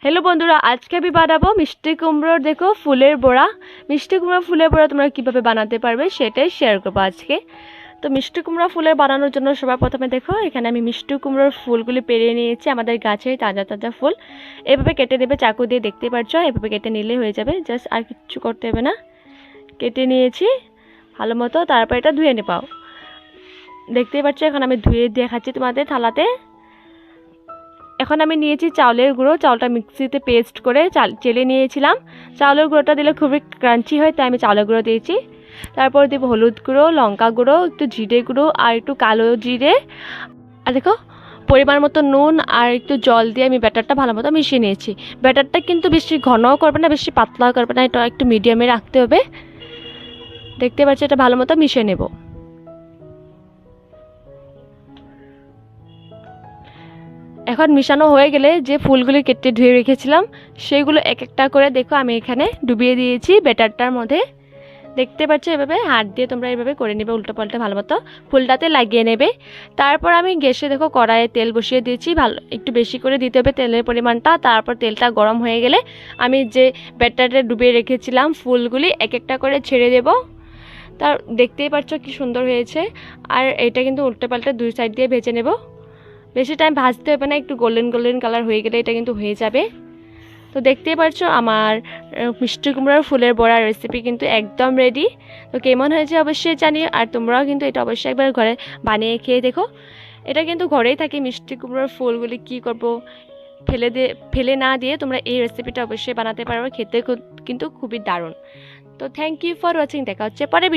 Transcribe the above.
Hello বন্ধুরা, আজকে আমি বানাবো মিষ্টি কুমড়োর দেখো ফুলের বড়া। মিষ্টি কুমড়োর ফুলের বড়া তোমরা কিভাবে বানাতে পারবে সেটাই শেয়ার করবো আজকে। তো মিষ্টি কুমড়া ফুলের বানানোর জন্য সবার প্রথমে দেখো এখানে আমি মিষ্টি কুমড়োর ফুলগুলি পেরিয়ে নিয়েছি, আমাদের গাছের তাজা তাজা ফুল। এভাবে কেটে নেবে চাকু দিয়ে, দেখতে পাচ্ছ এভাবে কেটে নিলে হয়ে যাবে, জাস্ট আর কিচ্ছু করতে হবে না। কেটে নিয়েছি ভালো মতো, তারপর এটা ধুয়ে নেবাও। দেখতেই পাচ্ছ এখন আমি ধুয়ে দেখাচ্ছি তোমাদের থালাতে। এখন আমি নিয়েছি চাউলের গুঁড়ো, চাউলটা মিক্সিতে পেস্ট করে চেলে নিয়েছিলাম। চাউলের গুঁড়োটা দিলে খুবই ক্রাঞ্চি হয়, তাই আমি চাউলের গুঁড়ো দিয়েছি। তারপর দেব হলুদ গুঁড়ো, লঙ্কা গুঁড়ো, একটু জিরে গুঁড়ো আর একটু কালো জিরে, আর দেখো পরিমাণ মতো নুন আর একটু জল দিয়ে আমি ব্যাটারটা ভালো মতো মিশিয়ে নিয়েছি। ব্যাটারটা কিন্তু বেশি ঘনও করবে না, বেশি পাতলাও করবে না, এটা একটু মিডিয়ামে রাখতে হবে। দেখতে পাচ্ছি এটা ভালো মতো মিশিয়ে নেব। এখন মিশানো হয়ে গেলে যে ফুলগুলি কেটে ধুয়ে রেখেছিলাম সেইগুলো এক একটা করে দেখো আমি এখানে ডুবিয়ে দিয়েছি ব্যাটারটার মধ্যে। দেখতে পাচ্ছ এভাবে হাত দিয়ে তোমরা এভাবে করে নেবে, উল্টো পাল্টে ভালো মতো ফুলটাতে লাগিয়ে নেবে। তারপর আমি গ্যাসে দেখো কড়াইয়ে তেল বসিয়ে দিয়েছি, ভালো একটু বেশি করে দিতে হবে তেলের পরিমাণটা। তারপর তেলটা গরম হয়ে গেলে আমি যে ব্যাটারে ডুবিয়ে রেখেছিলাম ফুলগুলি এক একটা করে ছেড়ে দেব। তার দেখতেই পাচ্ছ কি সুন্দর হয়েছে। আর এটা কিন্তু উল্টো পাল্টে দুই সাইড দিয়ে ভেজে নেব, বেশি টাইম ভাজতে হবে না, একটু গোল্ডেন গোল্ডেন কালার হয়ে গেলে এটা কিন্তু হয়ে যাবে। তো দেখতেই পাচ্ছ আমার মিষ্টি কুমড়ার ফুলের বড়ার রেসিপি কিন্তু একদম রেডি। তো কেমন হয়েছে অবশ্যই জানিও, আর তোমরাও কিন্তু এটা অবশ্যই একবার ঘরে বানিয়ে খেয়ে দেখো। এটা কিন্তু ঘরেই থাকে মিষ্টি কুমড়ার ফুলগুলি, কী করবো ফেলে না দিয়ে তোমরা এই রেসিপিটা অবশ্যই বানাতে পারো, খেতে কিন্তু খুবই দারুণ। তো থ্যাংক ইউ ফর ওয়াচিং, দেখা হচ্ছে পরে ভিডিও।